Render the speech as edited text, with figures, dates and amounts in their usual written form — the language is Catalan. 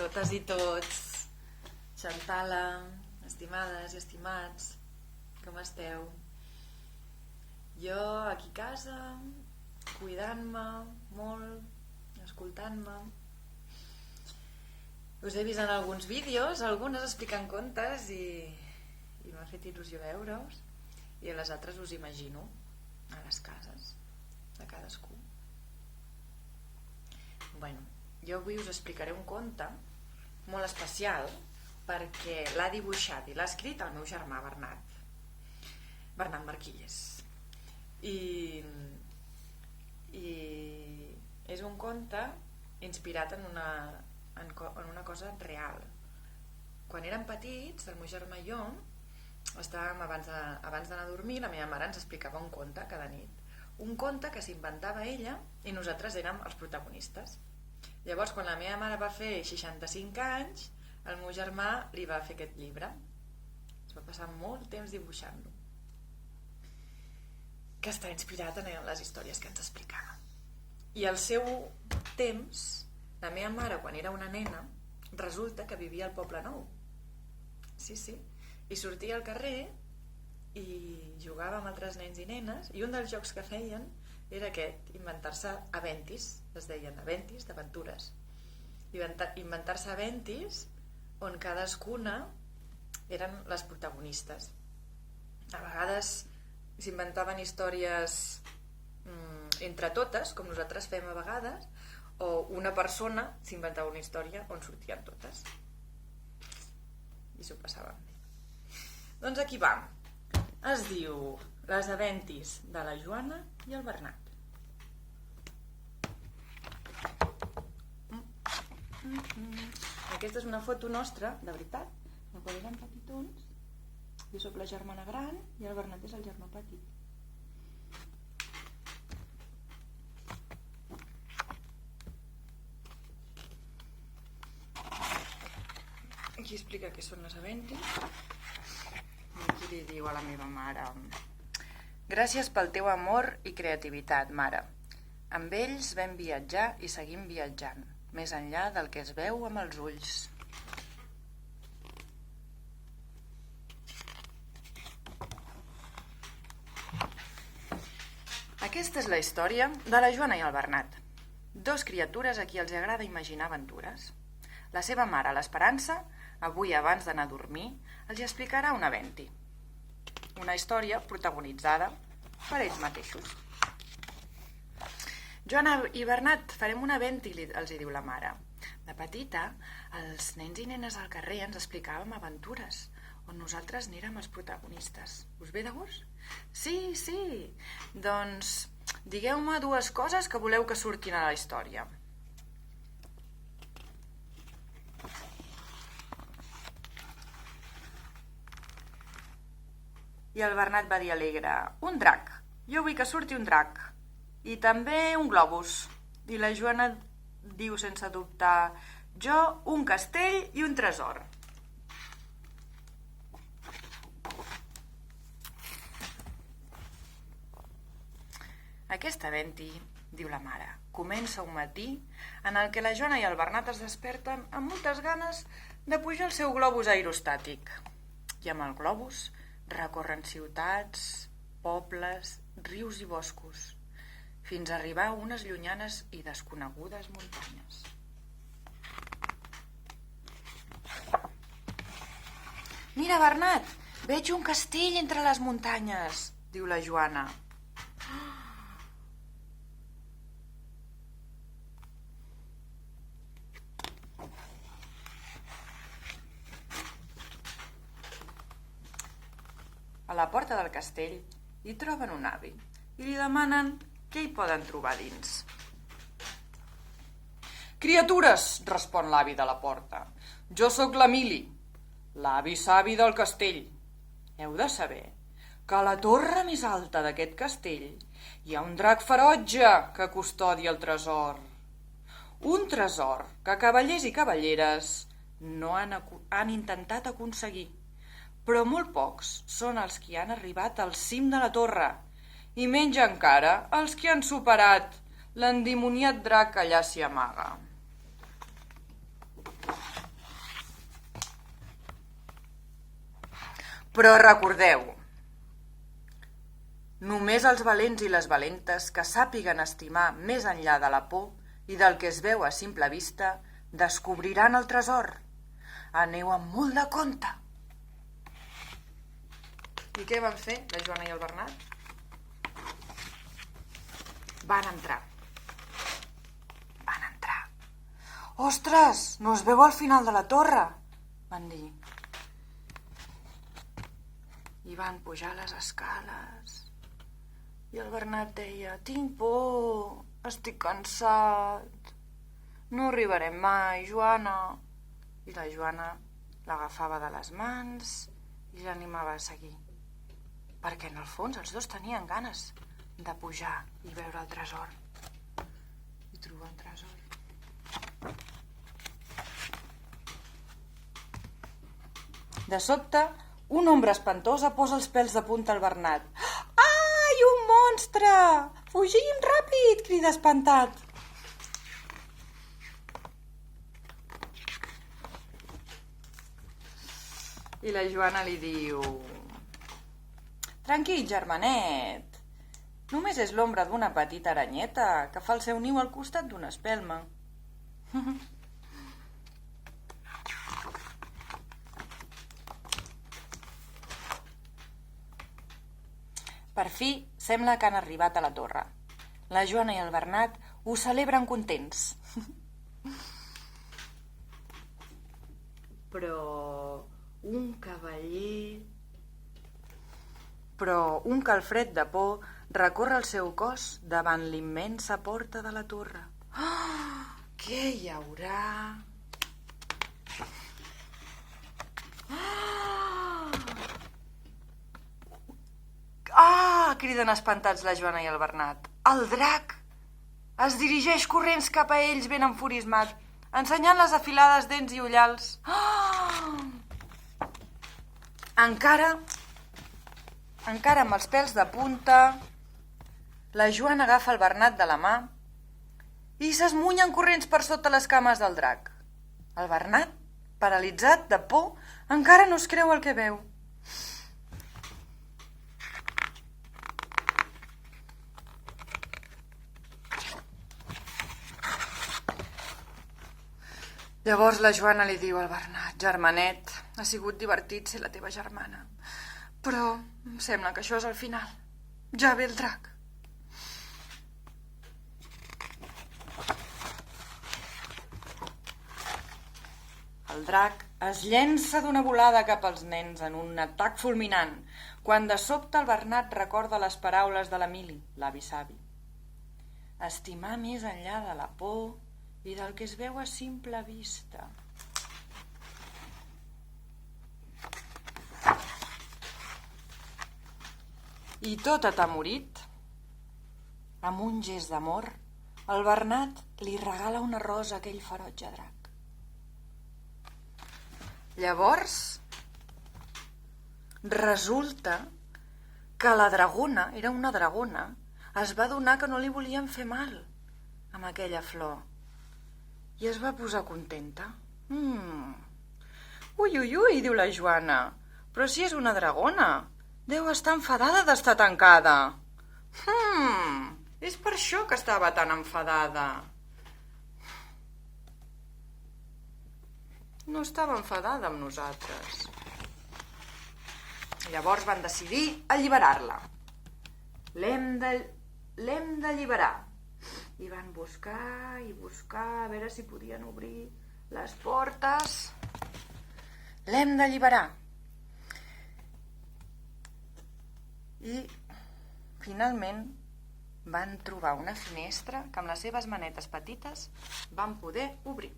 totes i tots. Xantala, estimades i estimats, com esteu? Jo aquí a casa, cuidant-me molt, escoltant-me. Us he vist en alguns vídeos, algunes explicant contes i m'ha fet il·lusió veure-us, i a les altres us imagino a les cases de cadascú. Bueno, jo avui us explicaré un conte molt especial perquè l'ha dibuixat i l'ha escrit el meu germà Bernat Marquilles, i és un conte inspirat en una cosa real. Quan érem petits, el meu germà i jo estàvem abans d'anar a dormir, la meva mare ens explicava un conte cada nit, un conte que s'inventava ella i nosaltres érem els protagonistes. Llavors, quan la meva mare va fer 65 anys, el meu germà li va fer aquest llibre. Es va passar molt temps dibuixant-lo, que està inspirat en les històries que ens explicava. I al seu temps, la meva mare, quan era una nena, resulta que vivia al Poble Nou. Sí, i sortia al carrer i jugava amb altres nens i nenes, i un dels jocs que feien era aquest, inventar-se aventis, es deien aventis d'aventures, inventar-se aventis on cadascuna eren les protagonistes. A vegades s'inventaven històries entre totes, com nosaltres fem a vegades, o una persona s'inventava una història on sortien totes i s'ho passaven bé. Doncs aquí va. Es diu Les aventis de la Joana i el Bernat. Aquesta és una foto nostra, de veritat, quan érem petitons. Jo soc la germana gran i el Bernat és el germà petit. Aquí explica què són les aventis. I aquí li diu a la meva mare: gràcies pel teu amor i creativitat, mare. Amb ells vam viatjar i seguim viatjant, més enllà del que es veu amb els ulls. Aquesta és la història de la Joana i el Bernat, dos criatures a qui els agrada imaginar aventures. La seva mare, l'Esperança, avui abans d'anar a dormir, els explicarà un aventi, una història protagonitzada per ells mateixos. Joana i Bernat, farem un aventi, els hi diu la mare. De petita, els nens i nenes al carrer ens explicàvem aventures, on nosaltres n'érem els protagonistes. Us ve de gust? Sí. Doncs digueu-me dues coses que voleu que surtin a la història. I el Bernat va dir alegre: un drac. Jo vull que surti un drac. I també un globus. I la Joana diu sense dubtar: jo un castell i un tresor. Aquest aventi, diu la mare, comença un matí en el que la Joana i el Bernat es desperten amb moltes ganes de pujar al seu globus aerostàtic. I amb el globus recorren ciutats, pobles, rius i boscos, fins a arribar a unes llunyanes i desconegudes muntanyes. Mira, Bernat, veig un castell entre les muntanyes, diu la Joana. A la porta del castell hi troben un avi i li demanen què hi poden trobar dins. Criatures, respon l'avi de la porta. Jo sóc l'Emili, l'avi savi del castell. Heu de saber que a la torre més alta d'aquest castell hi ha un drac ferotge que custodia el tresor. Un tresor que cavallers i cavalleres no han intentat aconseguir, però molt pocs són els que han arribat al cim de la torre, i menys encara els que han superat l'endimoniat drac que allà s'hi amaga. Però recordeu, només els valents i les valentes que sàpiguen estimar més enllà de la por i del que es veu a simple vista descobriran el tresor. Aneu amb molt de compte. I què van fer la Joana i el Bernat? Van entrar. Ostres, no es veu al final de la torre, van dir. I van pujar les escales. I el Bernat deia, tinc por, estic cansat, no arribarem mai, Joana. I la Joana l'agafava de les mans i l'animava a seguir. Perquè en el fons els dos tenien ganes de pujar i veure el tresor. I trobar el tresor. De sobte, una ombra espantosa posa els pèls de punta al Bernat. Ai, un monstre! Fugim ràpid! Crida espantat. I la Joana li diu, tranquil, germanet, només és l'ombra d'una petita aranyeta que fa el seu niu al costat d'una espelma. Per fi, sembla que han arribat a la torre. La Joana i el Bernat ho celebren contents. Però un calfred de por recorre el seu cos davant l'immensa porta de la torre. Oh, què hi haurà? Criden espantats la Joana i el Bernat. El drac es dirigeix corrents cap a ells ben enfurismat, ensenyant les afilades dents i ullals. Encara amb els pèls de punta, la Joana agafa el Bernat de la mà i s'esmunyen corrents per sota les cames del drac. El Bernat, paralitzat de por, encara no es creu el que veu. Llavors la Joana li diu al Bernat, germanet, ha sigut divertit ser la teva germana, però em sembla que això és el final. Ja ve el drac. El drac es llença d'una volada cap als nens en un atac fulminant, quan de sobte el Bernat recorda les paraules de l'Emili, l'avi savi. Estimar més enllà de la por i del que es veu a simple vista. I tot atemorit, amb un gest d'amor, el Bernat li regala una rosa a aquell ferotge drac. Llavors, resulta que la dragona, era una dragona, es va adonar que no li volien fer mal amb aquella flor. I es va posar contenta. Ui, ui, ui, diu la Joana, però si és una dragona, deu estar enfadada d'estar tancada. És per això que estava tan enfadada. No estava enfadada amb nosaltres. Llavors van decidir alliberar-la. L'hem d'alliberar. I van buscar i buscar a veure si podien obrir les portes. L'hem d'alliberar. I finalment van trobar una finestra que amb les seves manetes petites van poder obrir.